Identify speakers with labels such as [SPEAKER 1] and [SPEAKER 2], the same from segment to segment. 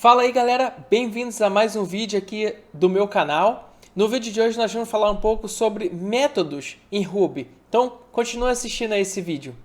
[SPEAKER 1] Fala aí galera, bem-vindos a mais um vídeo aqui do meu canal. No vídeo de hoje nós vamos falar um pouco sobre métodos em Ruby. Então continue assistindo a esse vídeo.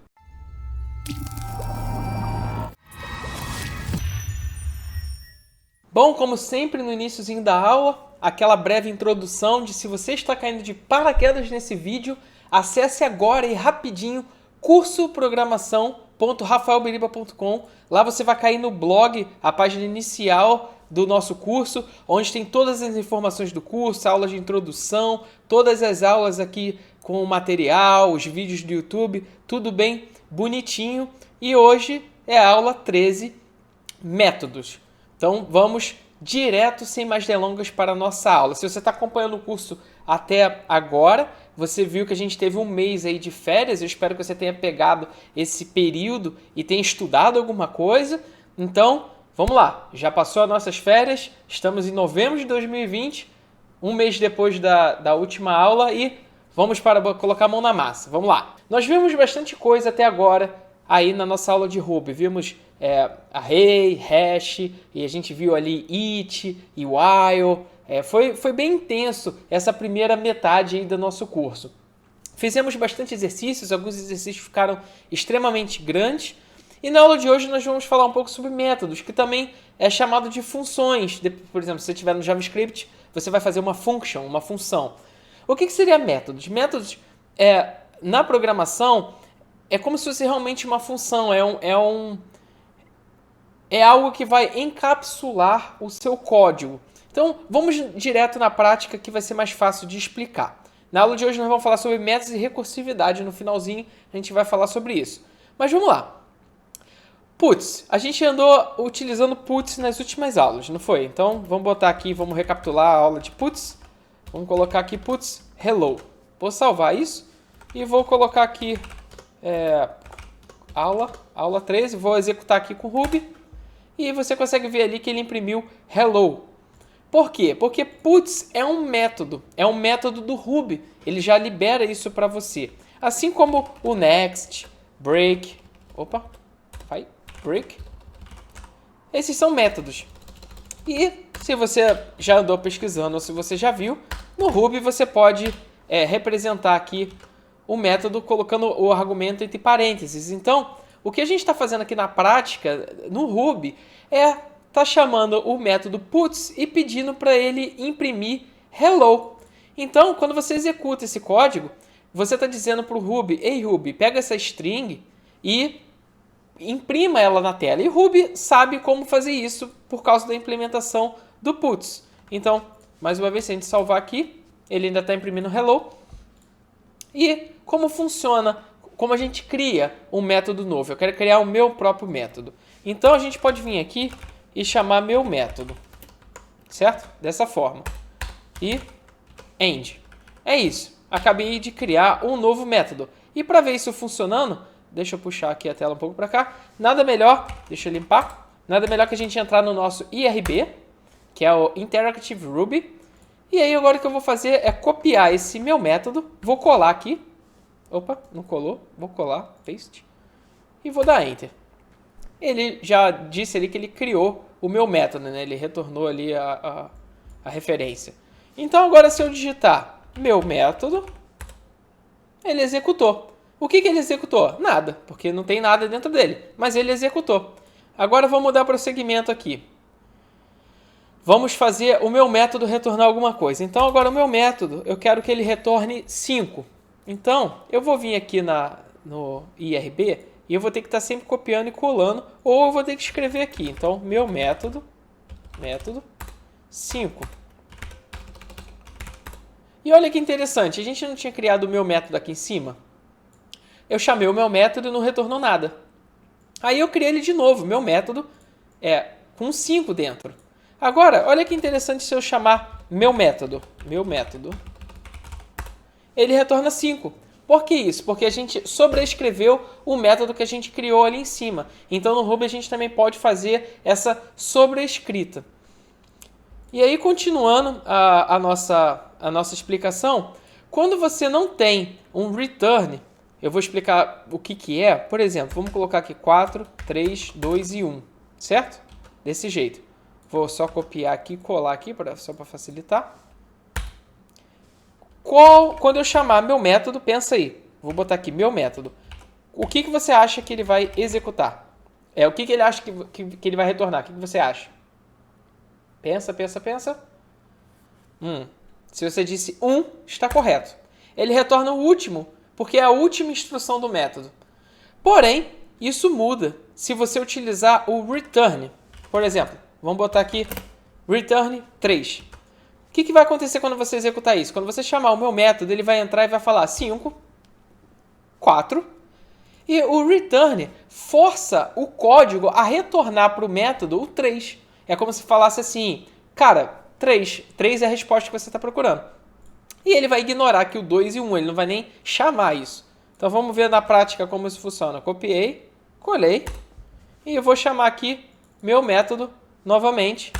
[SPEAKER 1] Bom, como sempre no iniciozinho da aula, aquela breve introdução de se você está caindo de paraquedas nesse vídeo, acesse agora e rapidinho cursoprogramação.rafaelbiriba.com. Lá você vai cair no blog, a página inicial do nosso curso, onde tem todas as informações do curso, aulas de introdução, todas as aulas aqui com o material, os vídeos do YouTube, tudo bem bonitinho. E hoje é a aula 13, métodos. Então vamos direto, sem mais delongas, para a nossa aula. Se você está acompanhando o curso até agora, você viu que a gente teve um mês aí de férias. Eu espero que você tenha pegado esse período e tenha estudado alguma coisa. Então, vamos lá. Já passou as nossas férias, estamos em novembro de 2020, um mês depois da última aula e vamos para colocar a mão na massa. Vamos lá. Nós vimos bastante coisa até agora aí na nossa aula de Ruby. Vimos array, hash, e a gente viu ali it e while. Foi bem intenso essa primeira metade aí do nosso curso. Fizemos bastante exercícios, alguns exercícios ficaram extremamente grandes. E na aula de hoje nós vamos falar um pouco sobre métodos, que também é chamado de funções. Por exemplo, se você estiver no JavaScript, você vai fazer uma function, uma função. O que seria métodos? Métodos, na programação, é como se fosse realmente uma função, é algo que vai encapsular o seu código. Então, vamos direto na prática que vai ser mais fácil de explicar. Na aula de hoje nós vamos falar sobre métodos e recursividade. No finalzinho a gente vai falar sobre isso. Mas vamos lá. Puts. A gente andou utilizando puts nas últimas aulas, não foi? Então, vamos botar aqui, vamos recapitular a aula de puts. Vamos colocar aqui puts hello. Vou salvar isso e vou colocar aqui aula 13. Vou executar aqui com Ruby. E você consegue ver ali que ele imprimiu hello. Por quê? Porque puts é um método do Ruby. Ele já libera isso para você. Assim como o next, break, break. Esses são métodos. E se você já andou pesquisando ou se você já viu, no Ruby você pode representar aqui o método colocando o argumento entre parênteses. Então, o que a gente está fazendo aqui na prática, no Ruby, tá chamando o método puts e pedindo para ele imprimir hello. Então, quando você executa esse código, você está dizendo para o Ruby, ei Ruby, pega essa string e imprima ela na tela. E o Ruby sabe como fazer isso por causa da implementação do puts. Então, mais uma vez, se a gente salvar aqui, ele ainda está imprimindo hello. E como funciona, como a gente cria um método novo? Eu quero criar o meu próprio método. Então, a gente pode vir aqui e chamar meu método, certo? Dessa forma. E end. É isso. Acabei de criar um novo método. E para ver isso funcionando, deixa eu puxar aqui a tela um pouco para cá. Nada melhor, deixa eu limpar. Nada melhor que a gente entrar no nosso IRB, que é o Interactive Ruby. E aí agora o que eu vou fazer é copiar esse meu método. Vou colar aqui. Opa, não colou. Vou colar, paste. E vou dar Enter. Ele já disse ali que ele criou o meu método, né? Ele retornou ali a referência. Então agora se eu digitar meu método, ele executou. O que ele executou? Nada, porque não tem nada dentro dele, mas ele executou. Agora vou mudar prosseguimento aqui. Vamos fazer o meu método retornar alguma coisa. Então agora o meu método, eu quero que ele retorne 5. Então eu vou vir aqui no IRB e eu vou ter que estar sempre copiando e colando, ou eu vou ter que escrever aqui. Então, meu método 5. E olha que interessante, a gente não tinha criado o meu método aqui em cima? Eu chamei o meu método e não retornou nada. Aí eu criei ele de novo, meu método com 5 dentro. Agora, olha que interessante se eu chamar meu método, ele retorna 5. Por que isso? Porque a gente sobrescreveu o método que a gente criou ali em cima. Então no Ruby a gente também pode fazer essa sobrescrita. E aí, continuando a nossa explicação, quando você não tem um return, eu vou explicar o que é. Por exemplo, vamos colocar aqui 4, 3, 2 e 1, certo? Desse jeito. Vou só copiar aqui e colar aqui, só para facilitar. Quando eu chamar meu método, pensa aí. Vou botar aqui meu método. O que você acha que ele vai executar? O que ele acha que ele vai retornar? O que você acha? Pensa, pensa, pensa. Se você disse 1, está correto. Ele retorna o último, porque é a última instrução do método. Porém, isso muda se você utilizar o return. Por exemplo, vamos botar aqui return 3. O que vai acontecer quando você executar isso? Quando você chamar o meu método, ele vai entrar e vai falar 5, 4. E o return força o código a retornar para o método o 3. É como se falasse assim, cara, 3 é a resposta que você está procurando. E ele vai ignorar aqui o 2 e 1, ele não vai nem chamar isso. Então vamos ver na prática como isso funciona. Copiei, colei e eu vou chamar aqui meu método novamente.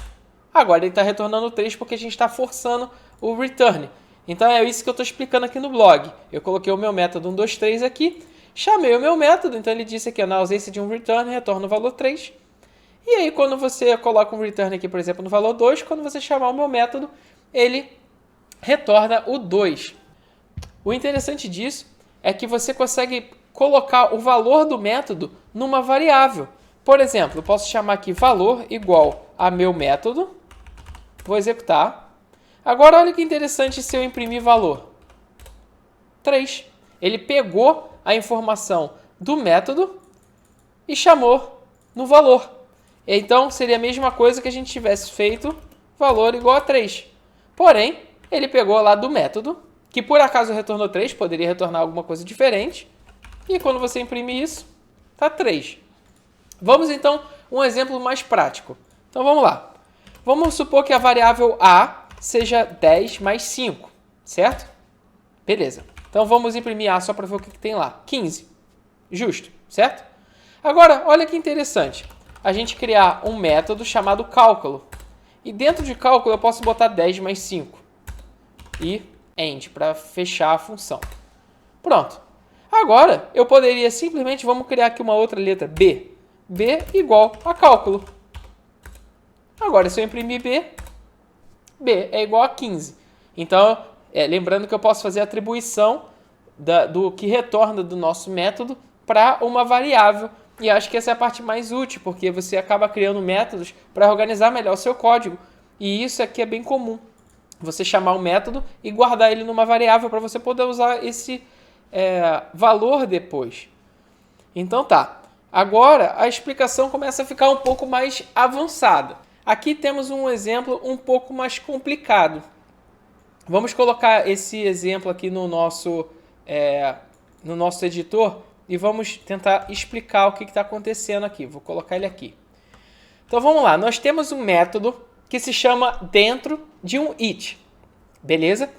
[SPEAKER 1] Agora ele está retornando 3 porque a gente está forçando o return. Então é isso que eu estou explicando aqui no blog. Eu coloquei o meu método 1, 2, 3 aqui, chamei o meu método, então ele disse aqui, na ausência de um return, retorna o valor 3. E aí quando você coloca um return aqui, por exemplo, no valor 2, quando você chamar o meu método, ele retorna o 2. O interessante disso é que você consegue colocar o valor do método numa variável. Por exemplo, eu posso chamar aqui valor igual a meu método. Vou executar. Agora, olha que interessante se eu imprimir valor. 3. Ele pegou a informação do método e chamou no valor. Então, seria a mesma coisa que a gente tivesse feito valor igual a 3. Porém, ele pegou lá do método, que por acaso retornou 3, poderia retornar alguma coisa diferente. E quando você imprime isso, está 3. Vamos então um exemplo mais prático. Então vamos lá. Vamos supor que a variável A seja 10 mais 5, certo? Beleza. Então vamos imprimir A só para ver o que tem lá. 15. Justo, certo? Agora, olha que interessante. A gente criar um método chamado cálculo. E dentro de cálculo eu posso botar 10 mais 5. E end, para fechar a função. Pronto. Agora, eu poderia simplesmente, vamos criar aqui uma outra letra, B. B igual a cálculo. Agora, se eu imprimir B, B é igual a 15. Então, lembrando que eu posso fazer a atribuição do que retorna do nosso método para uma variável. E acho que essa é a parte mais útil, porque você acaba criando métodos para organizar melhor o seu código. E isso aqui é bem comum. Você chamar um método e guardar ele numa variável para você poder usar esse valor depois. Então tá. Agora a explicação começa a ficar um pouco mais avançada. Aqui temos um exemplo um pouco mais complicado. Vamos colocar esse exemplo aqui no nosso editor e vamos tentar explicar o que está acontecendo aqui. Vou colocar ele aqui. Então vamos lá. Nós temos um método que se chama dentro de um it. Beleza?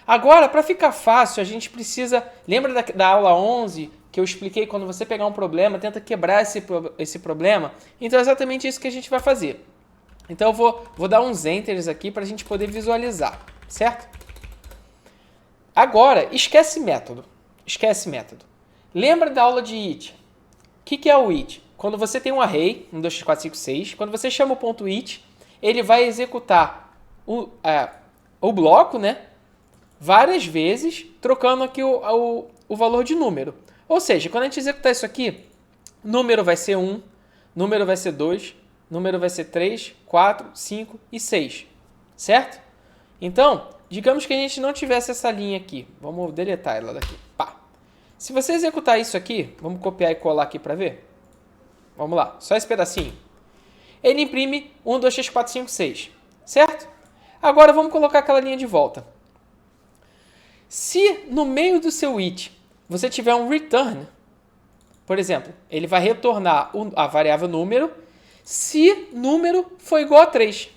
[SPEAKER 1] Agora, para ficar fácil, a gente precisa... Lembra da aula 11 que eu expliquei quando você pegar um problema, tenta quebrar esse problema? Então é exatamente isso que a gente vai fazer. Então eu vou dar uns enters aqui para a gente poder visualizar, certo? Agora, esquece método. Esquece método. Lembra da aula de it? O que é o it? Quando você tem um array, 1, 2, 3, 4, 5, 6, quando você chama o ponto it, ele vai executar o bloco, né? Várias vezes, trocando aqui o valor de número. Ou seja, quando a gente executar isso aqui, número vai ser 1, número vai ser 2, número vai ser 3, 4, 5 e 6. Certo? Então, digamos que a gente não tivesse essa linha aqui. Vamos deletar ela daqui. Pá. Se você executar isso aqui, vamos copiar e colar aqui para ver? Vamos lá, só esse pedacinho. Ele imprime 1, 2, 3, 4, 5, 6. Certo? Agora vamos colocar aquela linha de volta. Se no meio do seu it você tiver um return, por exemplo, ele vai retornar a variável número se número for igual a 3.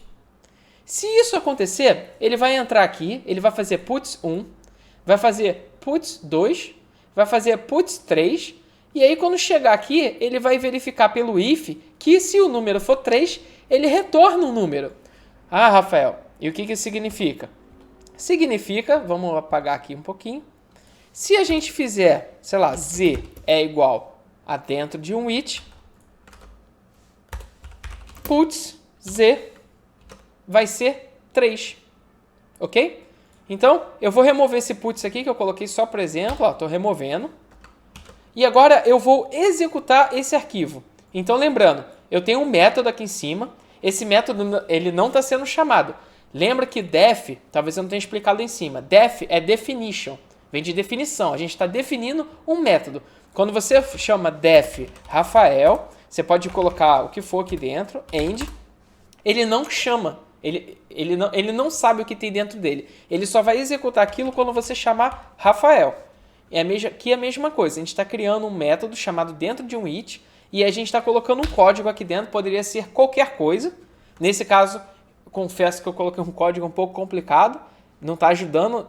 [SPEAKER 1] Se isso acontecer, ele vai entrar aqui, ele vai fazer puts 1, vai fazer puts 2, vai fazer puts 3, e aí quando chegar aqui, ele vai verificar pelo if que se o número for 3, ele retorna um número. Ah, Rafael, e o que isso significa? Significa, vamos apagar aqui um pouquinho, se a gente fizer, sei lá, z é igual a dentro de um it, puts z vai ser 3. Ok? Então, eu vou remover esse puts aqui que eu coloquei só por exemplo. Estou removendo. E agora eu vou executar esse arquivo. Então, lembrando, eu tenho um método aqui em cima. Esse método ele não está sendo chamado. Lembra que def, talvez eu não tenha explicado em cima. Def é definition, vem de definição. A gente está definindo um método. Quando você chama def Rafael, você pode colocar o que for aqui dentro, end. Ele não chama, ele não sabe o que tem dentro dele. Ele só vai executar aquilo quando você chamar Rafael. Aqui é a mesma coisa, a gente está criando um método chamado dentro de um it e a gente está colocando um código aqui dentro, poderia ser qualquer coisa. Nesse caso, confesso que eu coloquei um código um pouco complicado, não está ajudando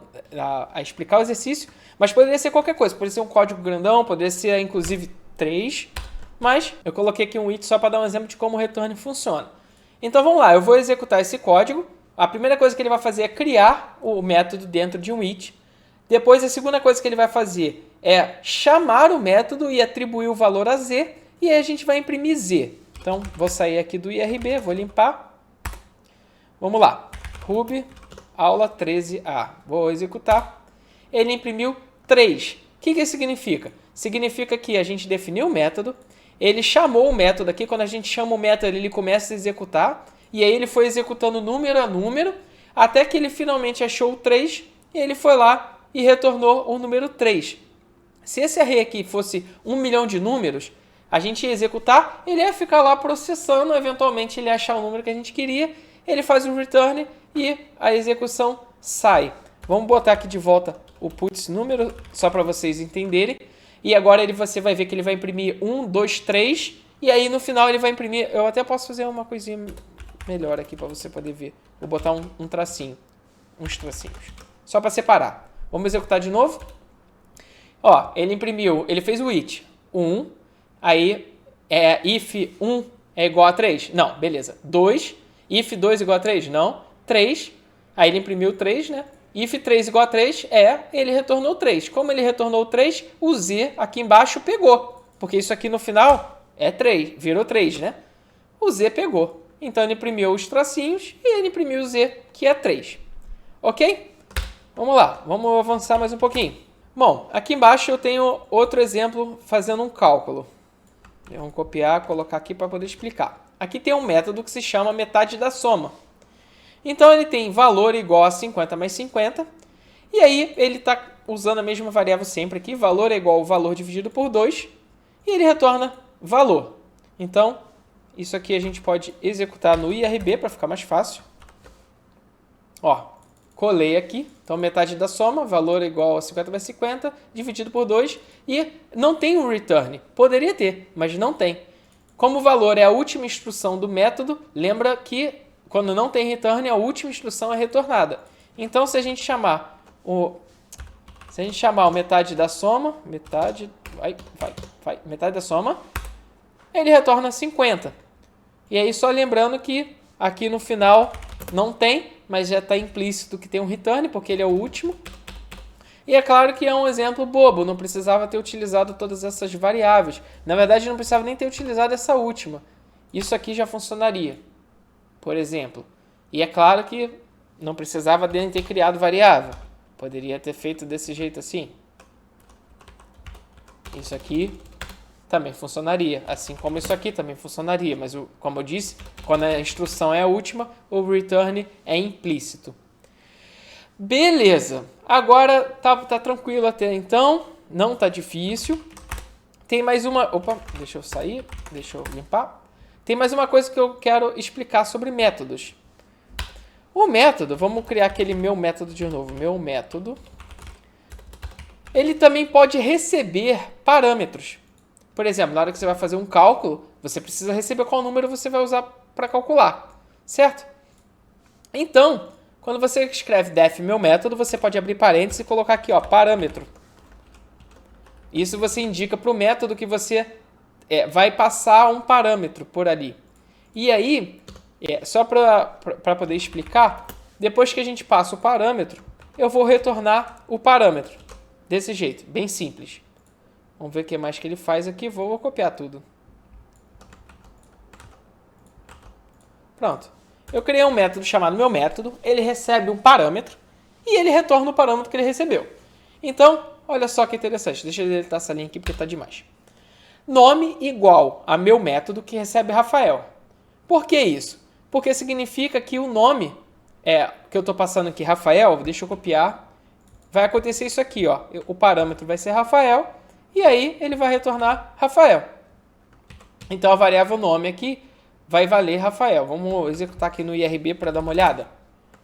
[SPEAKER 1] a explicar o exercício, mas poderia ser qualquer coisa, poderia ser um código grandão, poderia ser inclusive 3, mas eu coloquei aqui um it só para dar um exemplo de como o return funciona. Então vamos lá, eu vou executar esse código. A primeira coisa que ele vai fazer é criar o método dentro de um it. Depois a segunda coisa que ele vai fazer é chamar o método e atribuir o valor a z, e aí a gente vai imprimir z. Então vou sair aqui do IRB, vou limpar. Vamos lá, Ruby aula 13a, vou executar. Ele imprimiu 3. O que isso significa? Significa que a gente definiu o método, ele chamou o método aqui, quando a gente chama o método ele começa a executar, e aí ele foi executando número a número, até que ele finalmente achou o 3, e ele foi lá e retornou o número 3. Se esse array aqui fosse 1 milhão de números, a gente ia executar, ele ia ficar lá processando, eventualmente ele ia achar o número que a gente queria, ele faz o return e a execução sai. Vamos botar aqui de volta o puts número, só para vocês entenderem. E agora você vai ver que ele vai imprimir 1, 2, 3, e aí no final ele vai imprimir... Eu até posso fazer uma coisinha melhor aqui para você poder ver. Vou botar um tracinho, uns tracinhos, só para separar. Vamos executar de novo. Ó, ele imprimiu, ele fez o it 1, aí if 1 é igual a 3. Não, beleza. 2, if 2 igual a 3? Não. 3, aí ele imprimiu 3, né? If 3 igual a 3 ele retornou 3. Como ele retornou 3, o z aqui embaixo pegou. Porque isso aqui no final é 3, virou 3, né? O z pegou. Então ele imprimiu os tracinhos e ele imprimiu o z, que é 3. Ok? Vamos lá, vamos avançar mais um pouquinho. Bom, aqui embaixo eu tenho outro exemplo fazendo um cálculo. Vamos copiar, colocar aqui para poder explicar. Aqui tem um método que se chama metade da soma. Então ele tem valor igual a 50 mais 50. E aí ele está usando a mesma variável sempre aqui. Valor é igual ao valor dividido por 2. E ele retorna valor. Então, isso aqui a gente pode executar no IRB para ficar mais fácil. Ó, colei aqui. Então, metade da soma, valor é igual a 50 mais 50, dividido por 2. E não tem um return. Poderia ter, mas não tem. Como o valor é a última instrução do método, lembra que quando não tem return, a última instrução é retornada. Então, se a gente chamar o metade da soma, metade da soma, ele retorna 50. E aí, só lembrando que aqui no final não tem, mas já está implícito que tem um return, porque ele é o último. E é claro que é um exemplo bobo, não precisava ter utilizado todas essas variáveis. Na verdade, não precisava nem ter utilizado essa última. Isso aqui já funcionaria, por exemplo. E é claro que não precisava dele ter criado variável. Poderia ter feito desse jeito assim. Isso aqui também funcionaria, assim como isso aqui também funcionaria. Mas, como eu disse, quando a instrução é a última, o return é implícito. Beleza, agora tá tranquilo até então, não tá difícil. Tem mais uma... Opa, deixa eu sair, deixa eu limpar. Tem mais uma coisa que eu quero explicar sobre métodos. O método, vamos criar aquele meu método de novo. Meu método. Ele também pode receber parâmetros. Por exemplo, na hora que você vai fazer um cálculo, você precisa receber qual número você vai usar para calcular, certo? Então, quando você escreve def meu método, você pode abrir parênteses e colocar aqui, ó, parâmetro. Isso você indica para o método que você vai passar um parâmetro por ali. E aí, só para poder explicar, depois que a gente passa o parâmetro, eu vou retornar o parâmetro. Desse jeito, bem simples. Vamos ver o que mais que ele faz aqui. Vou copiar tudo. Pronto. Eu criei um método chamado meu método, ele recebe um parâmetro e ele retorna o parâmetro que ele recebeu. Então, olha só que interessante. Deixa eu deletar essa linha aqui porque está demais. Nome igual a meu método que recebe Rafael. Por que isso? Porque significa que o nome que eu estou passando aqui, Rafael, deixa eu copiar, vai acontecer isso aqui, ó. O parâmetro vai ser Rafael e aí ele vai retornar Rafael. Então a variável nome aqui vai valer Rafael. Vamos executar aqui no IRB para dar uma olhada.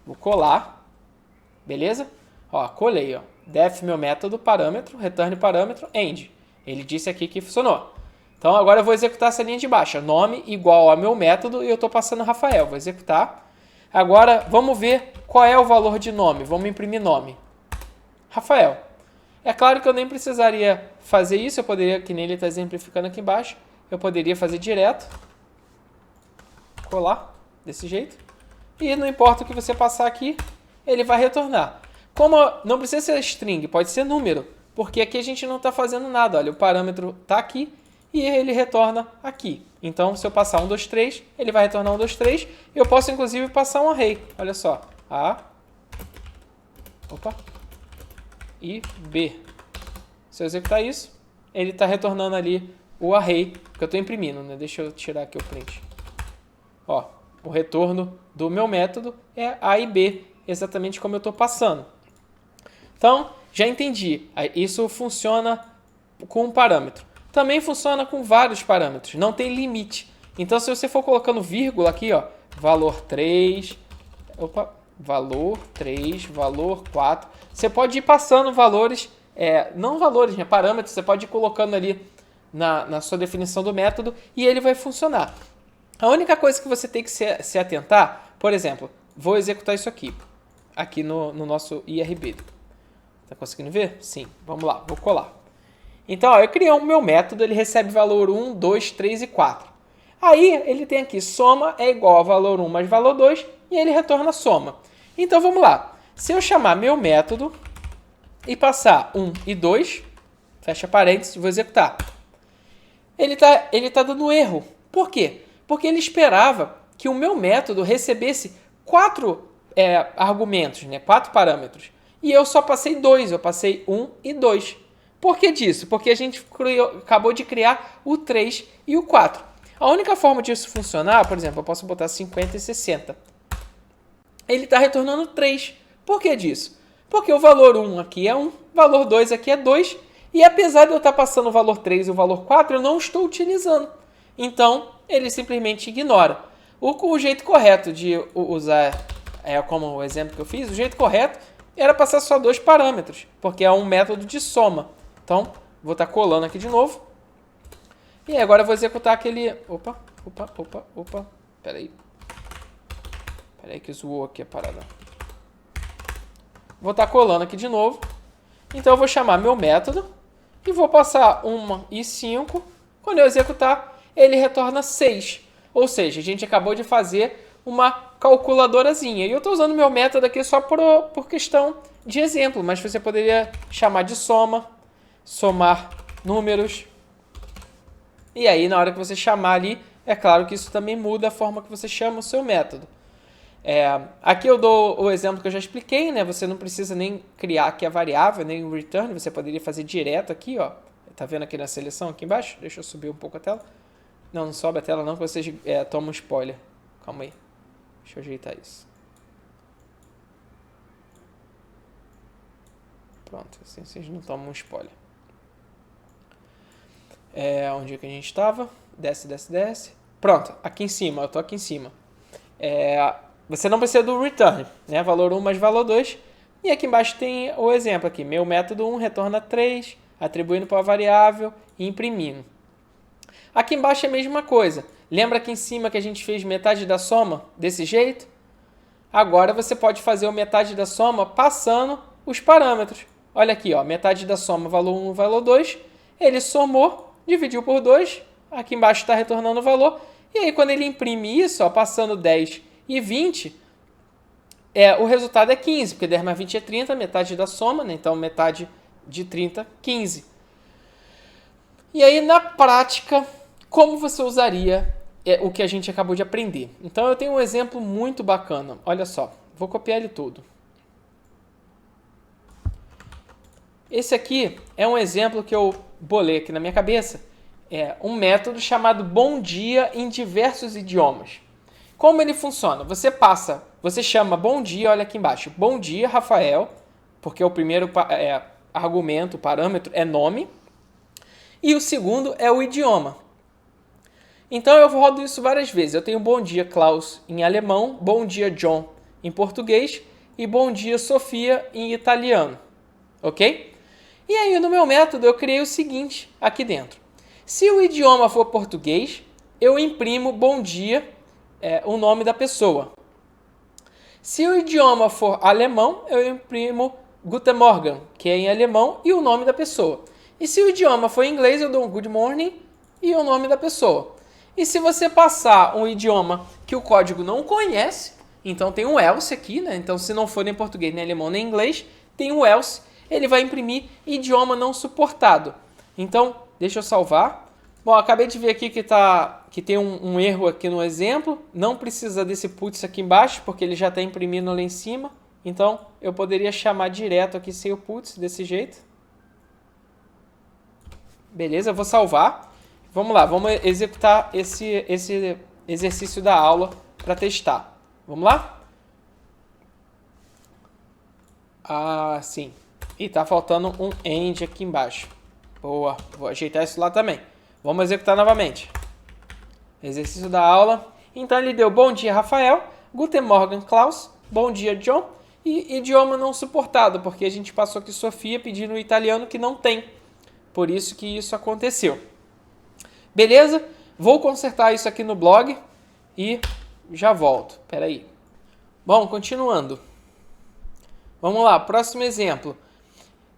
[SPEAKER 1] Vou colar, beleza? Ó, colei, ó. Def meu método, parâmetro, return parâmetro, end. Ele disse aqui que funcionou. Então agora eu vou executar essa linha de baixo. Nome igual a meu método e eu estou passando Rafael. Vou executar. Agora vamos ver qual é o valor de nome. Vamos imprimir nome. Rafael. É claro que eu nem precisaria fazer isso. Eu poderia, que nem ele está exemplificando aqui embaixo, eu poderia fazer direto. Colar desse jeito. E não importa o que você passar aqui, ele vai retornar. Como não precisa ser string, pode ser número. Porque aqui a gente não está fazendo nada. Olha, o parâmetro está aqui e ele retorna aqui. Então, se eu passar 1, 2, 3, ele vai retornar 1, 2, 3. Eu posso, inclusive, passar um array. Olha só. A. Opa. E B. Se eu executar isso, ele está retornando ali o array que eu estou imprimindo, né? Deixa eu tirar aqui o print. Ó, o retorno do meu método é A e B, exatamente como eu estou passando. Então, já entendi. Isso funciona com um parâmetro. Também funciona com vários parâmetros, não tem limite. Então, se você for colocando vírgula aqui, ó, valor 3, valor 3, valor 4, você pode ir passando valores, não valores, né, parâmetros, você pode ir colocando ali na sua definição do método e ele vai funcionar. A única coisa que você tem que se atentar, por exemplo, vou executar isso aqui no nosso IRB. Tá conseguindo ver? Sim. Vamos lá, vou colar. Então, ó, eu criei o meu método, ele recebe valor 1, 2, 3 e 4. Aí, ele tem aqui, soma é igual a valor 1 mais valor 2, e ele retorna a soma. Então, vamos lá. Se eu chamar meu método e passar 1 e 2, fecha parênteses, vou executar. Ele tá dando erro. Por quê? Porque ele esperava que o meu método recebesse 4 argumentos, né, 4 parâmetros. E eu só passei 2, eu passei 1 e 2. Por que disso? Porque a gente acabou de criar o 3 e o 4. A única forma disso funcionar, por exemplo, eu posso botar 50 e 60. Ele está retornando 3. Por que disso? Porque o valor 1 aqui é 1, o valor 2 aqui é 2, e apesar de eu estar passando o valor 3 e o valor 4, eu não estou utilizando. Então, ele simplesmente ignora. O jeito correto de usar, como o exemplo que eu fiz, o jeito correto era passar só 2 parâmetros, porque é um método de soma. Então, vou estar colando aqui de novo. E agora eu vou executar aquele... Opa. Peraí que zoou aqui a parada. Vou estar colando aqui de novo. Então, eu vou chamar meu método e vou passar 1 e 5. Quando eu executar, ele retorna 6. Ou seja, a gente acabou de fazer uma calculadorazinha. E eu estou usando meu método aqui só por questão de exemplo, mas você poderia chamar de soma, somar números. E aí, na hora que você chamar ali, é claro que isso também muda a forma que você chama o seu método. Aqui eu dou o exemplo que eu já expliquei, né? Você não precisa nem criar aqui a variável, nem o return, você poderia fazer direto aqui, ó. Tá vendo aqui na seleção, aqui embaixo? Deixa eu subir um pouco a tela. Não sobe a tela não, que vocês tomam spoiler. Calma aí. Deixa eu ajeitar isso. Pronto, assim vocês não tomam spoiler. Onde é que a gente estava? Desce. Pronto, aqui em cima, eu tô aqui em cima. Você não precisa do return, né? Valor 1 mais valor 2. E aqui embaixo tem o exemplo aqui. Meu método 1 retorna 3, atribuindo para a variável e imprimindo. Aqui embaixo é a mesma coisa. Lembra aqui em cima que a gente fez metade da soma desse jeito? Agora você pode fazer o metade da soma passando os parâmetros. Olha aqui, ó, metade da soma, valor 1, valor 2. Ele somou, dividiu por 2. Aqui embaixo está retornando o valor. E aí, quando ele imprime isso, ó, passando 10 e 20, o resultado é 15, porque 10 mais 20 é 30, metade da soma, né? Então metade de 30, 15. E aí, na prática, como você usaria é o que a gente acabou de aprender. Então eu tenho um exemplo muito bacana. Olha só, vou copiar ele todo. Esse aqui é um exemplo que eu bolei aqui na minha cabeça. É um método chamado Bom Dia em diversos idiomas. Como ele funciona? Você chama bom dia, olha aqui embaixo. Bom dia, Rafael, porque o primeiro argumento, parâmetro é nome. E o segundo é o idioma. Então eu rodo isso várias vezes. Eu tenho bom dia, Klaus, em alemão, bom dia, John, em português e bom dia, Sofia, em italiano. Ok? E aí no meu método eu criei o seguinte aqui dentro. Se o idioma for português, eu imprimo bom dia, o nome da pessoa. Se o idioma for alemão, eu imprimo Guten Morgen, que é em alemão, e o nome da pessoa. E se o idioma for inglês, eu dou um good morning e o nome da pessoa. E se você passar um idioma que o código não conhece, então tem um else aqui, né? Então se não for nem português, nem alemão, nem inglês, tem um else, ele vai imprimir idioma não suportado. Então, deixa eu salvar. Bom, acabei de ver aqui que tem um erro aqui no exemplo. Não precisa desse puts aqui embaixo, porque ele já está imprimindo lá em cima. Então, eu poderia chamar direto aqui sem o puts, desse jeito. Beleza, eu vou salvar. Vamos lá, vamos executar esse exercício da aula para testar. Vamos lá? Ah, sim. E tá faltando um end aqui embaixo. Boa, vou ajeitar isso lá também. Vamos executar novamente. Exercício da aula. Então ele deu bom dia, Rafael. Guten Morgen, Klaus. Bom dia, John. E idioma não suportado, porque a gente passou aqui Sofia pedindo o italiano que não tem. Por isso que isso aconteceu. Beleza? Vou consertar isso aqui no blog e já volto. Espera aí. Bom, continuando. Vamos lá, próximo exemplo.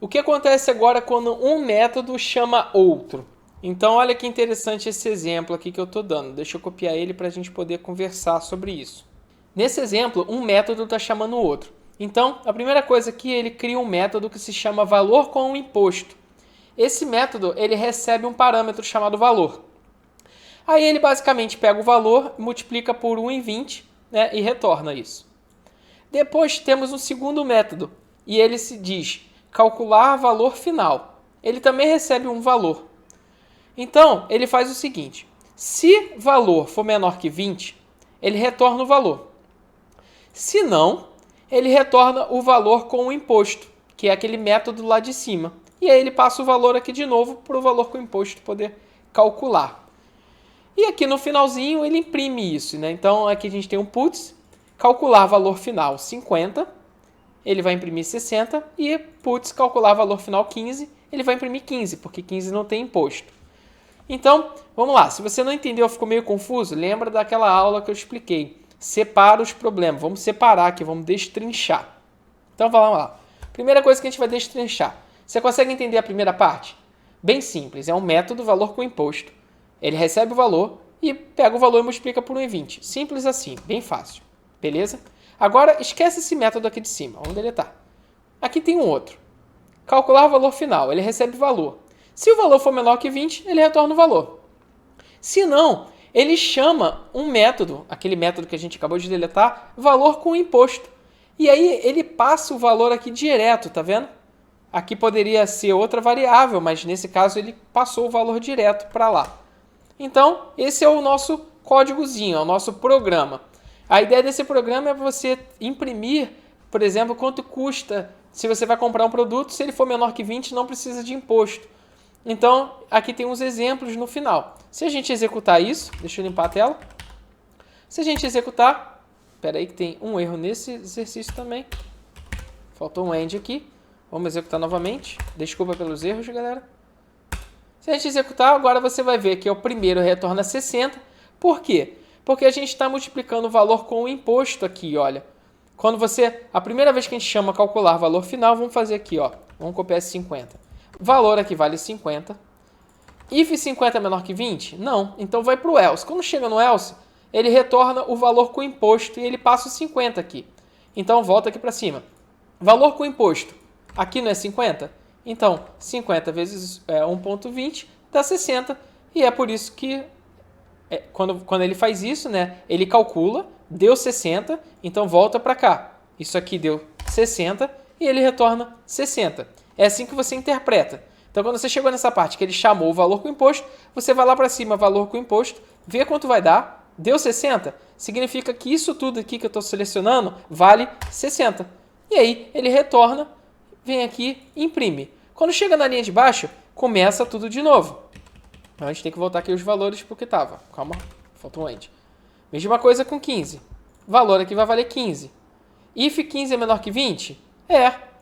[SPEAKER 1] O que acontece agora quando um método chama outro? Então, olha que interessante esse exemplo aqui que eu estou dando. Deixa eu copiar ele para a gente poder conversar sobre isso. Nesse exemplo, um método está chamando o outro. Então, a primeira coisa aqui, ele cria um método que se chama valor com um imposto. Esse método, ele recebe um parâmetro chamado valor. Aí ele basicamente pega o valor, multiplica por 1 em 20, né, e retorna isso. Depois temos um segundo método, e ele se diz calcular valor final. Ele também recebe um valor. Então, ele faz o seguinte, se valor for menor que 20, ele retorna o valor. Se não, ele retorna o valor com o imposto, que é aquele método lá de cima. E aí ele passa o valor aqui de novo para o valor com o imposto poder calcular. E aqui no finalzinho ele imprime isso, né? Então aqui a gente tem um puts, calcular valor final 50, ele vai imprimir 60, e puts, calcular valor final 15, ele vai imprimir 15, porque 15 não tem imposto. Então, vamos lá, se você não entendeu, ficou meio confuso, lembra daquela aula que eu expliquei. Separa os problemas, vamos separar aqui, vamos destrinchar. Então vamos lá. Primeira coisa que a gente vai destrinchar. Você consegue entender a primeira parte? Bem simples, é um método valor com imposto. Ele recebe o valor e pega o valor e multiplica por 1,20. Simples assim, bem fácil. Beleza? Agora esquece esse método aqui de cima, vamos deletar. Aqui tem um outro. Calcular o valor final, ele recebe valor. Se o valor for menor que 20, ele retorna o valor. Se não, ele chama um método, aquele método que a gente acabou de deletar, valor com imposto. E aí ele passa o valor aqui direto, tá vendo? Aqui poderia ser outra variável, mas nesse caso ele passou o valor direto para lá. Então, esse é o nosso códigozinho, é o nosso programa. A ideia desse programa é você imprimir, por exemplo, quanto custa se você vai comprar um produto, se ele for menor que 20, não precisa de imposto. Então, aqui tem uns exemplos no final. Se a gente executar isso, deixa eu limpar a tela. Se a gente executar, espera aí que tem um erro nesse exercício também. Faltou um end aqui. Vamos executar novamente. Desculpa pelos erros, galera. Se a gente executar, agora você vai ver que o primeiro retorna 60. Por quê? Porque a gente está multiplicando o valor com o imposto aqui, olha. Quando a primeira vez que a gente chama calcular valor final, vamos fazer aqui, ó. Vamos copiar esse 50. Valor aqui vale 50. If 50 é menor que 20? Não. Então vai para o else. Quando chega no else, ele retorna o valor com imposto e ele passa o 50 aqui. Então volta aqui para cima. Valor com imposto. Aqui não é 50? Então 50 vezes 1,20 dá 60. E é por isso que quando ele faz isso, né, ele calcula, deu 60, então volta para cá. Isso aqui deu 60 e ele retorna 60. É assim que você interpreta. Então, quando você chegou nessa parte que ele chamou o valor com imposto, você vai lá para cima, valor com imposto, vê quanto vai dar, deu 60, significa que isso tudo aqui que eu estou selecionando vale 60. E aí, ele retorna, vem aqui e imprime. Quando chega na linha de baixo, começa tudo de novo. Então, a gente tem que voltar aqui os valores porque estava. Calma, falta um end. Mesma coisa com 15. O valor aqui vai valer 15. If 15 é menor que 20?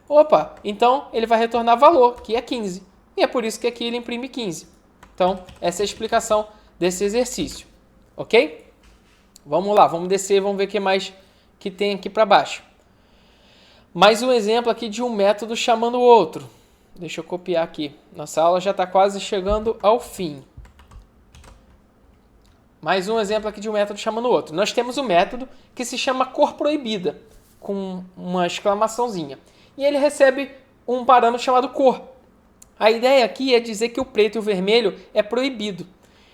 [SPEAKER 1] Opa, então ele vai retornar valor, que é 15. E é por isso que aqui ele imprime 15. Então, essa é a explicação desse exercício. Ok? Vamos lá, vamos descer, vamos ver o que mais que tem aqui para baixo. Mais um exemplo aqui de um método chamando o outro. Deixa eu copiar aqui. Nossa aula já está quase chegando ao fim. Mais um exemplo aqui de um método chamando o outro. Nós temos um método que se chama cor proibida, com uma exclamaçãozinha. E ele recebe um parâmetro chamado cor. A ideia aqui é dizer que o preto e o vermelho é proibido.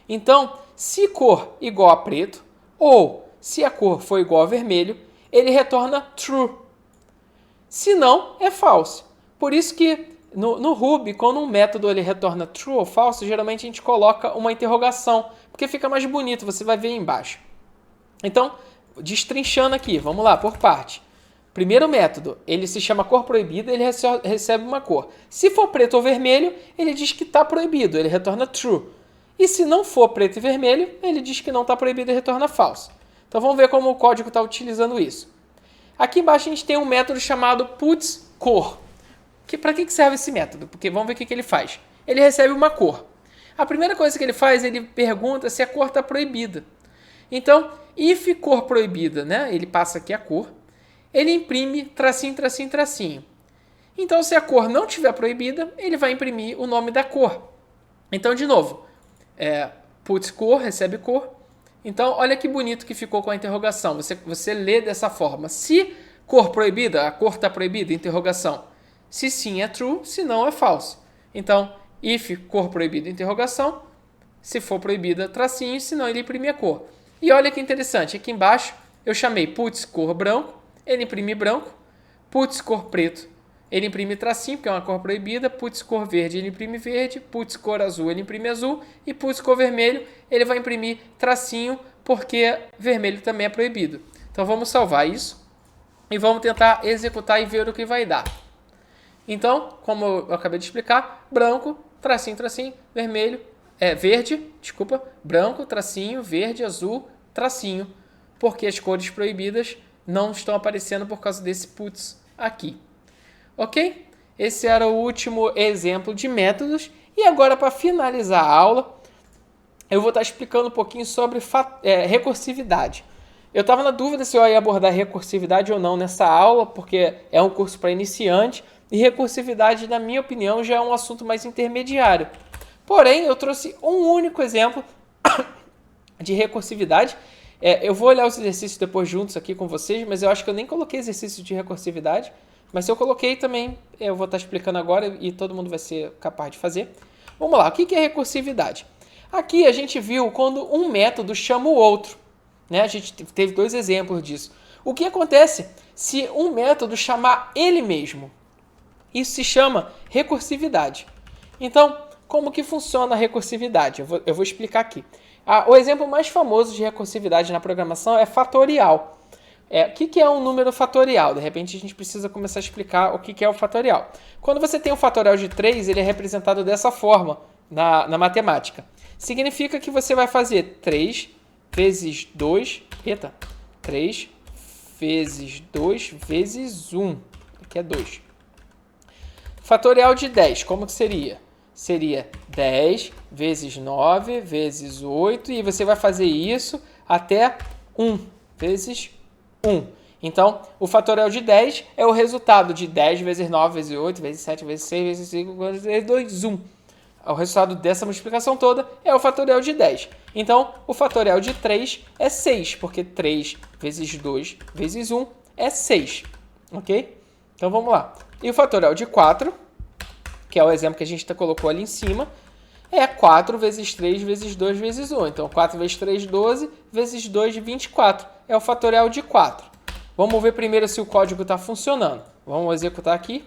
[SPEAKER 1] Então, se cor igual a preto, ou se a cor for igual a vermelho, ele retorna true. Se não, é false. Por isso que no Ruby, quando um método ele retorna true ou false, geralmente a gente coloca uma interrogação, porque fica mais bonito, você vai ver aí embaixo. Então, destrinchando aqui, vamos lá, por parte. Primeiro método, ele se chama cor proibida, ele recebe uma cor. Se for preto ou vermelho, ele diz que está proibido, ele retorna true. E se não for preto e vermelho, ele diz que não está proibido e retorna false. Então vamos ver como o código está utilizando isso. Aqui embaixo a gente tem um método chamado putsCor. Para que serve esse método? Porque vamos ver o que ele faz. Ele recebe uma cor. A primeira coisa que ele faz, ele pergunta se a cor está proibida. Então, if cor proibida, né? Ele passa aqui a cor. Ele imprime tracinho, tracinho, tracinho. Então, se a cor não estiver proibida, ele vai imprimir o nome da cor. Então, de novo, putsCor, recebe cor. Então, olha que bonito que ficou com a interrogação. Você lê dessa forma. Se cor proibida, a cor está proibida, interrogação. Se sim, é true, se não, é false. Então, if cor proibida, interrogação. Se for proibida, tracinho, se não, ele imprime a cor. E olha que interessante, aqui embaixo eu chamei putsCor branco, ele imprime branco, putsCor preto, ele imprime tracinho, porque é uma cor proibida, putsCor verde, ele imprime verde, putsCor azul, ele imprime azul, e putsCor vermelho, ele vai imprimir tracinho, porque vermelho também é proibido. Então vamos salvar isso e vamos tentar executar e ver o que vai dar. Então, como eu acabei de explicar, branco, tracinho, tracinho, vermelho, verde, desculpa, branco, tracinho, verde, azul, tracinho, porque as cores proibidas não estão aparecendo por causa desse puts aqui. Ok? Esse era o último exemplo de métodos. E agora, para finalizar a aula, eu vou estar explicando um pouquinho sobre recursividade. Eu estava na dúvida se eu ia abordar recursividade ou não nessa aula, porque é um curso para iniciante, e recursividade, na minha opinião, já é um assunto mais intermediário. Porém, eu trouxe um único exemplo de recursividade. Eu vou olhar os exercícios depois juntos aqui com vocês, mas eu acho que eu nem coloquei exercício de recursividade. Mas se eu coloquei também, eu vou estar explicando agora e todo mundo vai ser capaz de fazer. Vamos lá, o que é recursividade? Aqui a gente viu quando um método chama o outro. Né? A gente teve dois exemplos disso. O que acontece se um método chamar ele mesmo? Isso se chama recursividade. Então, como que funciona a recursividade? Eu vou explicar aqui. O exemplo mais famoso de recursividade na programação é fatorial. O que é um número fatorial? De repente a gente precisa começar a explicar o que é o fatorial. Quando você tem um fatorial de 3, ele é representado dessa forma na matemática. Significa que você vai fazer 3 vezes 2, 3 vezes 2 vezes 1, que é 2. Fatorial de 10, como que seria? Seria 10 vezes 9 vezes 8, e você vai fazer isso até 1 vezes 1. Então, o fatorial de 10 é o resultado de 10 vezes 9 vezes 8 vezes 7 vezes 6 vezes 5 vezes 2, 1. O resultado dessa multiplicação toda é o fatorial de 10. Então, o fatorial de 3 é 6, porque 3 vezes 2 vezes 1 é 6. Ok? Então, vamos lá. E o fatorial de 4, que é o exemplo que a gente colocou ali em cima, é 4 vezes 3 vezes 2 vezes 1. Então, 4 vezes 3, 12, vezes 2, 24. É o fatorial de 4. Vamos ver primeiro se o código está funcionando. Vamos executar aqui.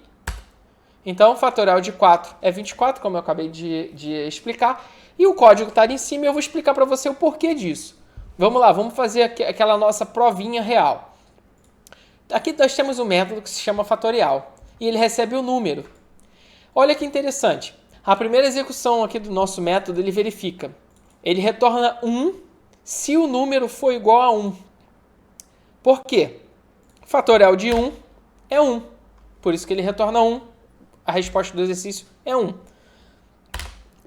[SPEAKER 1] Então, o fatorial de 4 é 24, como eu acabei de explicar. E o código está ali em cima e eu vou explicar para você o porquê disso. Vamos lá, vamos fazer aquela nossa provinha real. Aqui nós temos um método que se chama fatorial. E ele recebe o número. Olha que interessante. A primeira execução aqui do nosso método, ele verifica. Ele retorna 1 se o número for igual a 1. Por quê? Fatorial de 1 é 1. Por isso que ele retorna 1. A resposta do exercício é 1.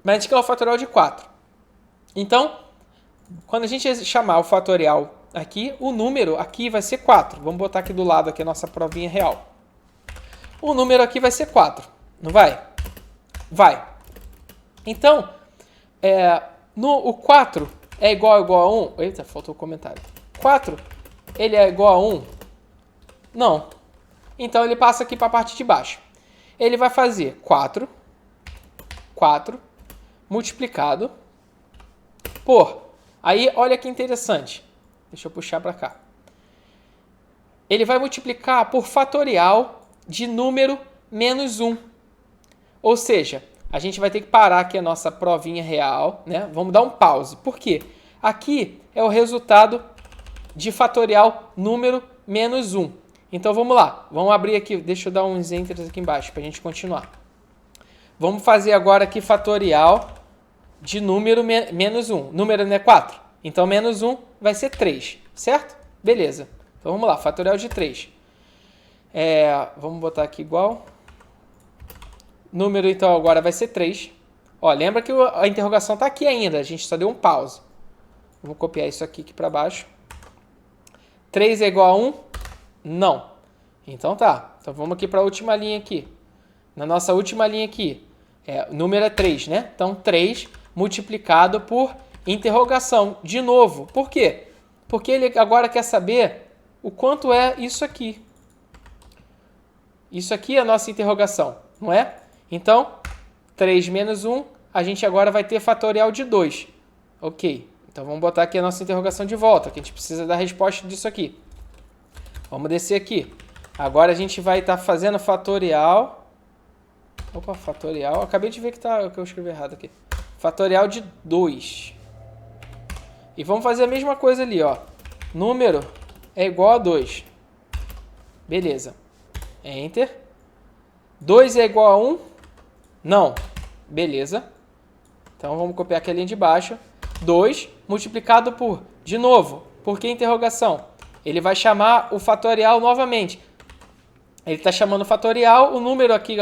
[SPEAKER 1] Mas a gente quer o fatorial de 4. Então, quando a gente chamar o fatorial aqui, o número aqui vai ser 4. Vamos botar aqui do lado aqui a nossa provinha real. O número aqui vai ser 4. Não vai? Vai. Então, o 4 é igual a 1. Eita, faltou o comentário. 4, ele é igual a 1? Não. Então, ele passa aqui para a parte de baixo. Ele vai fazer 4 multiplicado por... Aí, olha que interessante. Deixa eu puxar para cá. Ele vai multiplicar por fatorial de número menos 1. Ou seja, a gente vai ter que parar aqui a nossa provinha real, né? Vamos dar um pause. Por quê? Aqui é o resultado de fatorial número menos 1. Então, vamos lá. Vamos abrir aqui. Deixa eu dar uns enters aqui embaixo para a gente continuar. Vamos fazer agora aqui fatorial de número menos 1. Número não é 4? Então, menos 1 vai ser 3, certo? Beleza. Então, vamos lá. Fatorial de 3. Vamos botar aqui igual. Número, então, agora vai ser 3. Ó, lembra que a interrogação está aqui ainda. A gente só deu um pause. Vou copiar isso aqui para baixo. 3 é igual a 1? Não. Então tá. Então vamos aqui para a última linha aqui. Na nossa última linha aqui, o número é 3, né? Então 3 multiplicado por interrogação. De novo. Por quê? Porque ele agora quer saber o quanto é isso aqui. Isso aqui é a nossa interrogação, não é? Então, 3 menos 1, a gente agora vai ter fatorial de 2. Ok. Então vamos botar aqui a nossa interrogação de volta, que a gente precisa da resposta disso aqui. Vamos descer aqui. Agora a gente vai estar fazendo fatorial. Opa, fatorial. Acabei de ver que eu escrevi errado aqui. Fatorial de 2. E vamos fazer a mesma coisa ali, ó. Número é igual a 2. Beleza. Enter. 2 é igual a 1? Não. Beleza. Então vamos copiar aqui a linha de baixo. 2 multiplicado por, de novo, por que interrogação? Ele vai chamar o fatorial novamente. Ele está chamando o fatorial, o número aqui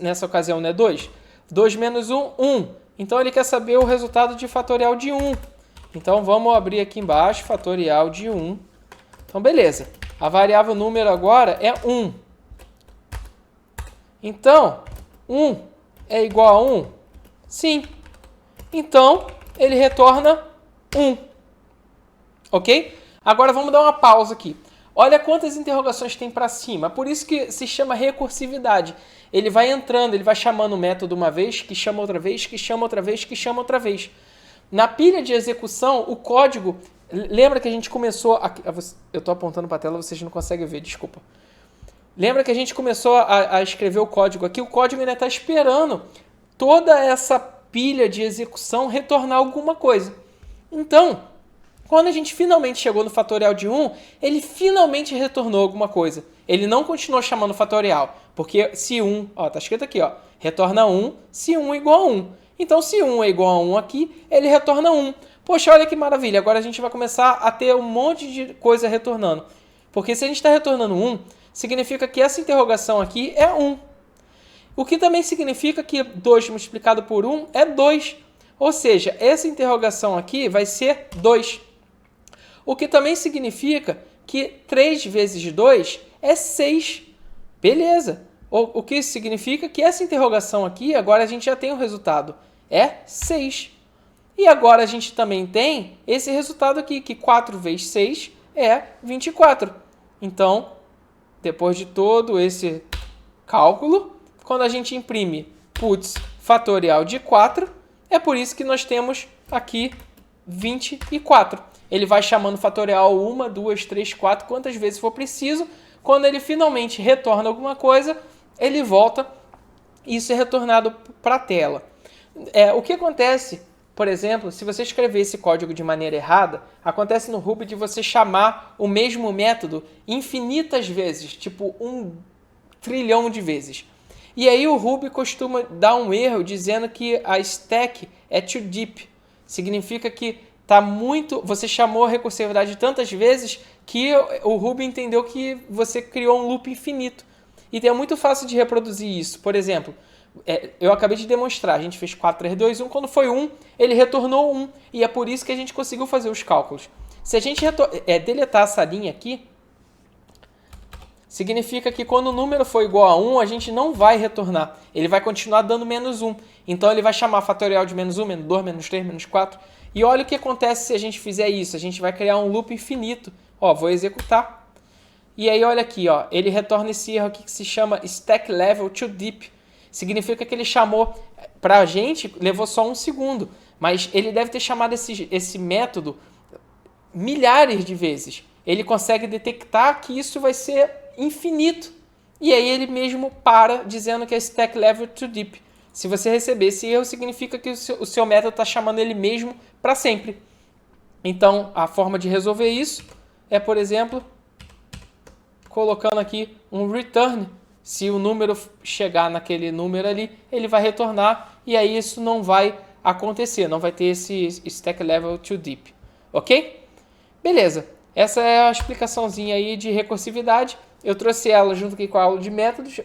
[SPEAKER 1] nessa ocasião não é 2. 2 menos 1, 1. Então ele quer saber o resultado de fatorial de 1. Então vamos abrir aqui embaixo, fatorial de 1. Então beleza. A variável número agora é 1. Então, 1 é igual a 1? Sim. Então, ele retorna 1. Ok? Agora vamos dar uma pausa aqui. Olha quantas interrogações tem para cima. Por isso que se chama recursividade. Ele vai entrando, ele vai chamando o método uma vez, que chama outra vez, que chama outra vez, que chama outra vez. Na pilha de execução, o código... Lembra que a gente começou... Eu estou apontando para a tela, vocês não conseguem ver, desculpa. Lembra que a gente começou a escrever o código aqui? O código ainda está esperando toda essa pilha de execução retornar alguma coisa. Então, quando a gente finalmente chegou no fatorial de 1, ele finalmente retornou alguma coisa. Ele não continuou chamando fatorial, porque se 1, ó, tá escrito aqui, ó, retorna 1 se 1 é igual a 1. Então, se 1 é igual a 1 aqui, ele retorna 1. Poxa, olha que maravilha, agora a gente vai começar a ter um monte de coisa retornando. Porque se a gente está retornando 1, significa que essa interrogação aqui é 1. O que também significa que 2 multiplicado por 1 é 2. Ou seja, essa interrogação aqui vai ser 2. O que também significa que 3 vezes 2 é 6. Beleza. O que significa que essa interrogação aqui, agora a gente já tem o resultado. É 6. E agora a gente também tem esse resultado aqui, que 4 vezes 6 é 24. Então, depois de todo esse cálculo, quando a gente imprime puts fatorial de 4, É por isso que nós temos aqui 24. Ele vai chamando o fatorial 1, 2, 3, 4, quantas vezes for preciso. Quando ele finalmente retorna alguma coisa, ele volta e isso é retornado para a tela. O que acontece, por exemplo, se você escrever esse código de maneira errada, acontece no Ruby de você chamar o mesmo método infinitas vezes, tipo 1 trilhão de vezes. E aí o Ruby costuma dar um erro dizendo que a stack é too deep. Significa que você chamou a recursividade tantas vezes que o Ruby entendeu que você criou um loop infinito. E é muito fácil de reproduzir isso. Por exemplo, eu acabei de demonstrar, a gente fez 4, 3, 2, 1. Quando foi 1, ele retornou 1. E é por isso que a gente conseguiu fazer os cálculos. Se a gente deletar essa linha aqui, significa que quando o número for igual a 1, a gente não vai retornar. Ele vai continuar dando menos 1. Então ele vai chamar fatorial de menos 1, menos 2, menos 3, menos 4. E olha o que acontece se a gente fizer isso. A gente vai criar um loop infinito. Vou executar. E aí olha aqui, ele retorna esse erro aqui que se chama stack level too deep. Significa que ele chamou, pra gente, levou só 1 segundo. Mas ele deve ter chamado esse método milhares de vezes. Ele consegue detectar que isso vai ser infinito. E aí ele mesmo para dizendo que é stack level too deep. Se você receber esse erro, significa que o seu método está chamando ele mesmo para sempre. Então, a forma de resolver isso é, por exemplo, colocando aqui um return. Se o número chegar naquele número ali, ele vai retornar e aí isso não vai acontecer, não vai ter esse stack level too deep. Ok? Beleza. Essa é a explicaçãozinha aí de recursividade. Eu trouxe ela junto aqui com a aula de métodos.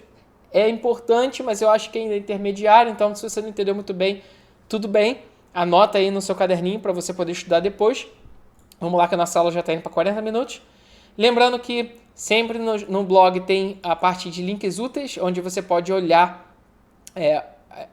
[SPEAKER 1] É importante, mas eu acho que ainda é intermediário, então se você não entendeu muito bem, tudo bem. Anota aí no seu caderninho para você poder estudar depois. Vamos lá que a nossa aula já está indo para 40 minutos. Lembrando que sempre no blog tem a parte de links úteis, onde você pode olhar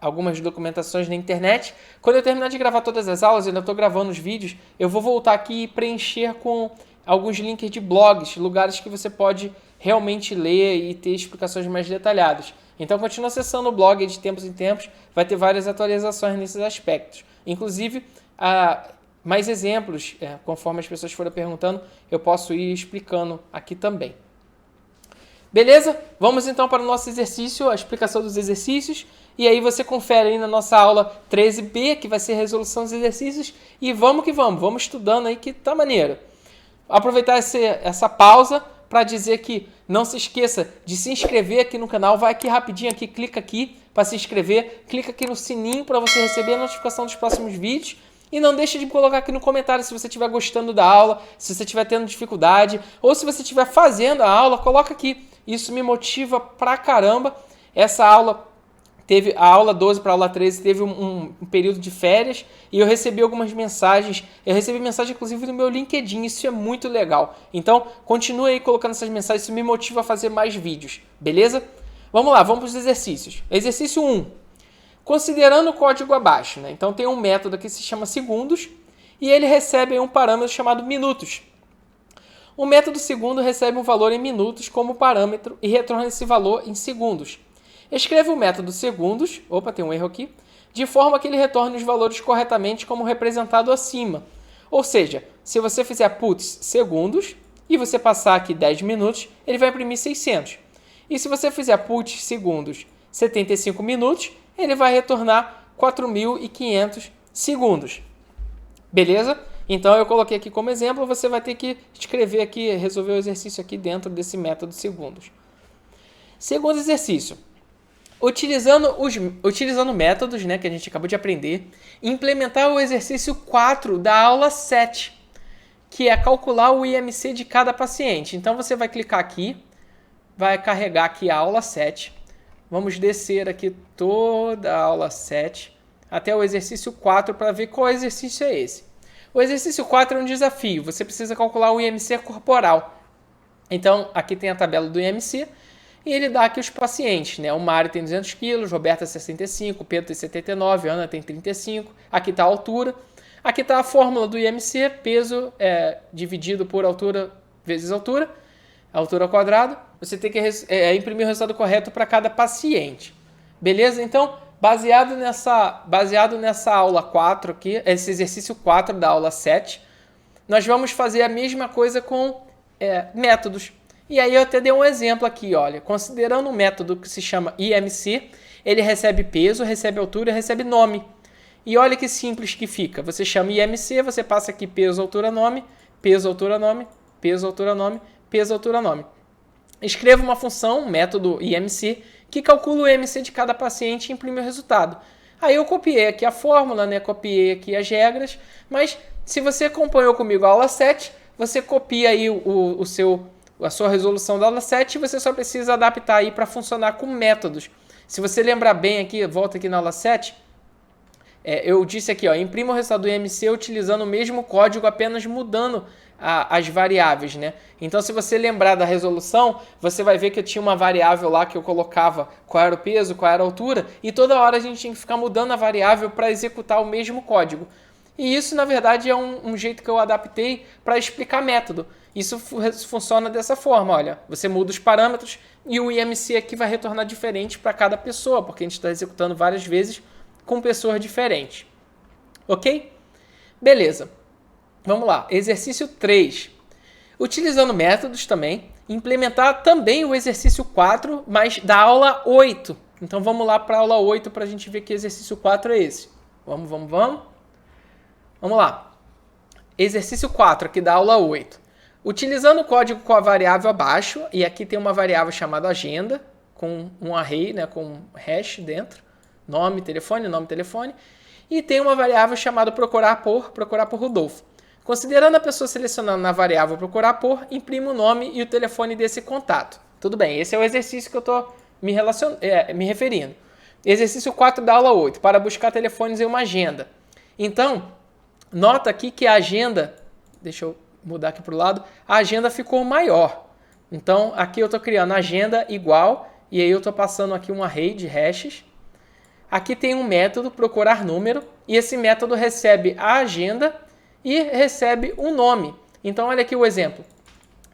[SPEAKER 1] algumas documentações na internet. Quando eu terminar de gravar todas as aulas, eu ainda estou gravando os vídeos, eu vou voltar aqui e preencher com alguns links de blogs, lugares que você pode realmente ler e ter explicações mais detalhadas. Então continua acessando o blog de tempos em tempos, vai ter várias atualizações nesses aspectos. Inclusive, mais exemplos, conforme as pessoas forem perguntando, eu posso ir explicando aqui também. Beleza? Vamos então para o nosso exercício, a explicação dos exercícios. E aí você confere aí na nossa aula 13B, que vai ser resolução dos exercícios. E vamos que vamos estudando aí que tá maneiro. Aproveitar essa pausa para dizer que não se esqueça de se inscrever aqui no canal. Vai aqui rapidinho, clica aqui para se inscrever. Clica aqui no sininho para você receber a notificação dos próximos vídeos. E não deixe de colocar aqui no comentário se você estiver gostando da aula, se você estiver tendo dificuldade, ou se você estiver fazendo a aula, coloca aqui. Isso me motiva pra caramba. Essa aula teve a aula 12 para a aula 13, teve um período de férias e eu recebi algumas mensagens. Eu recebi mensagem inclusive no meu LinkedIn, isso é muito legal. Então, continue aí colocando essas mensagens, isso me motiva a fazer mais vídeos, beleza? Vamos lá, vamos para os exercícios. Exercício 1. Considerando o código abaixo, né? Então tem um método que se chama segundos e ele recebe um parâmetro chamado minutos. O método segundo recebe um valor em minutos como parâmetro e retorna esse valor em segundos. Escreva o método segundos, tem um erro aqui, de forma que ele retorne os valores corretamente como representado acima. Ou seja, se você fizer puts segundos e você passar aqui 10 minutos, ele vai imprimir 600. E se você fizer puts segundos 75 minutos, ele vai retornar 4.500 segundos. Beleza? Então eu coloquei aqui como exemplo, você vai ter que escrever aqui, resolver o exercício aqui dentro desse método segundos. Segundo exercício. Utilizando métodos, né, que a gente acabou de aprender, implementar o exercício 4 da aula 7, que é calcular o IMC de cada paciente. Então você vai clicar aqui, vai carregar aqui a aula 7. Vamos descer aqui toda a aula 7 até o exercício 4 para ver qual exercício é esse. O exercício 4 é um desafio, você precisa calcular o IMC corporal. Então, aqui tem a tabela do IMC e ele dá aqui os pacientes, né? O Mário tem 200 kg, Roberta 65, Pedro tem 79, Ana tem 35. Aqui está a altura. Aqui está a fórmula do IMC, peso dividido por altura vezes altura ao quadrado. Você tem que imprimir o resultado correto para cada paciente. Beleza? Então, baseado nessa aula 4 aqui, esse exercício 4 da aula 7, nós vamos fazer a mesma coisa com métodos. E aí eu até dei um exemplo aqui, olha, considerando um método que se chama IMC, ele recebe peso, recebe altura, recebe nome. E olha que simples que fica. Você chama IMC, você passa aqui peso, altura, nome, peso, altura, nome, peso, altura, nome, peso, altura, nome. Escreva uma função, um método IMC, que calcula o IMC de cada paciente e imprime o resultado. Aí eu copiei aqui a fórmula, né? Copiei aqui as regras, mas se você acompanhou comigo a aula 7, você copia aí a sua resolução da aula 7 e você só precisa adaptar aí para funcionar com métodos. Se você lembrar bem aqui, volta aqui na aula 7, eu disse aqui, ó, imprima o resultado do IMC utilizando o mesmo código, apenas mudando as variáveis, né? Então, se você lembrar da resolução, você vai ver que eu tinha uma variável lá que eu colocava qual era o peso, qual era a altura, e toda hora a gente tinha que ficar mudando a variável para executar o mesmo código. E isso, na verdade, é um jeito que eu adaptei para explicar método. Isso funciona dessa forma, olha, você muda os parâmetros e o IMC aqui vai retornar diferente para cada pessoa, porque a gente está executando várias vezes com pessoas diferentes. Ok? Beleza. Vamos lá. Exercício 3. Utilizando métodos também, implementar também o exercício 4, mas da aula 8. Então vamos lá para a aula 8 para a gente ver que exercício 4 é esse. Vamos. Vamos lá. Exercício 4 aqui da aula 8. Utilizando o código com a variável abaixo, e aqui tem uma variável chamada agenda, com um array, né, com um hash dentro, nome, telefone, e tem uma variável chamada procurar por Rodolfo. Considerando a pessoa selecionando na variável procurar por, imprime o nome e o telefone desse contato. Tudo bem, esse é o exercício que eu estou me referindo. Exercício 4 da aula 8, para buscar telefones em uma agenda. Então, nota aqui que a agenda, deixa eu mudar aqui para o lado, a agenda ficou maior. Então, aqui eu estou criando agenda igual, e aí eu estou passando aqui um array de hashes. Aqui tem um método, procurar número, e esse método recebe a agenda e recebe um nome. Então, olha aqui o exemplo.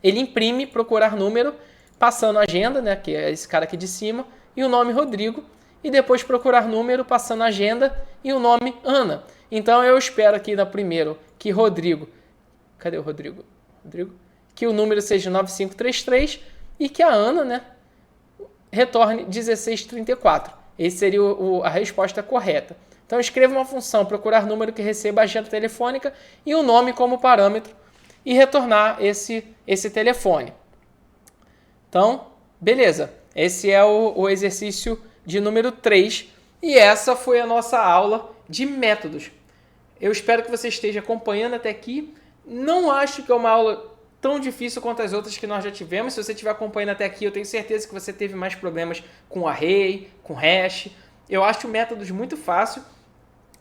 [SPEAKER 1] Ele imprime procurar número, passando a agenda, né, que é esse cara aqui de cima, e o nome Rodrigo, e depois procurar número, passando a agenda e o nome Ana. Então, eu espero aqui no primeiro que Rodrigo... Cadê o Rodrigo? Que o número seja 9533 e que a Ana, né, retorne 1634. Essa seria a resposta correta. Então, escreva uma função, procurar número que receba a agenda telefônica e o nome como parâmetro e retornar esse telefone. Então, beleza. Esse é o exercício de número 3 e essa foi a nossa aula de métodos. Eu espero que você esteja acompanhando até aqui. Não acho que é uma aula tão difícil quanto as outras que nós já tivemos. Se você estiver acompanhando até aqui, eu tenho certeza que você teve mais problemas com array, com hash. Eu acho métodos muito fácil.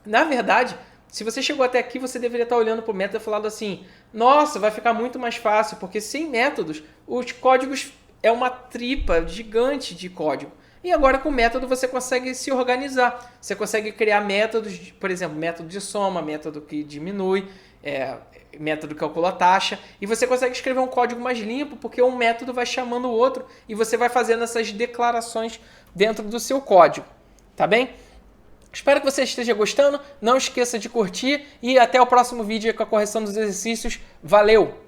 [SPEAKER 1] Na verdade, se você chegou até aqui, você deveria estar olhando para o método e falando assim, nossa, vai ficar muito mais fácil, porque sem métodos, os códigos é uma tripa gigante de código. E agora com o método você consegue se organizar. Você consegue criar métodos, por exemplo, método de soma, método que diminui, método que calcula a taxa, e você consegue escrever um código mais limpo, porque um método vai chamando o outro, e você vai fazendo essas declarações dentro do seu código. Tá bem? Espero que você esteja gostando. Não esqueça de curtir e até o próximo vídeo com a correção dos exercícios. Valeu!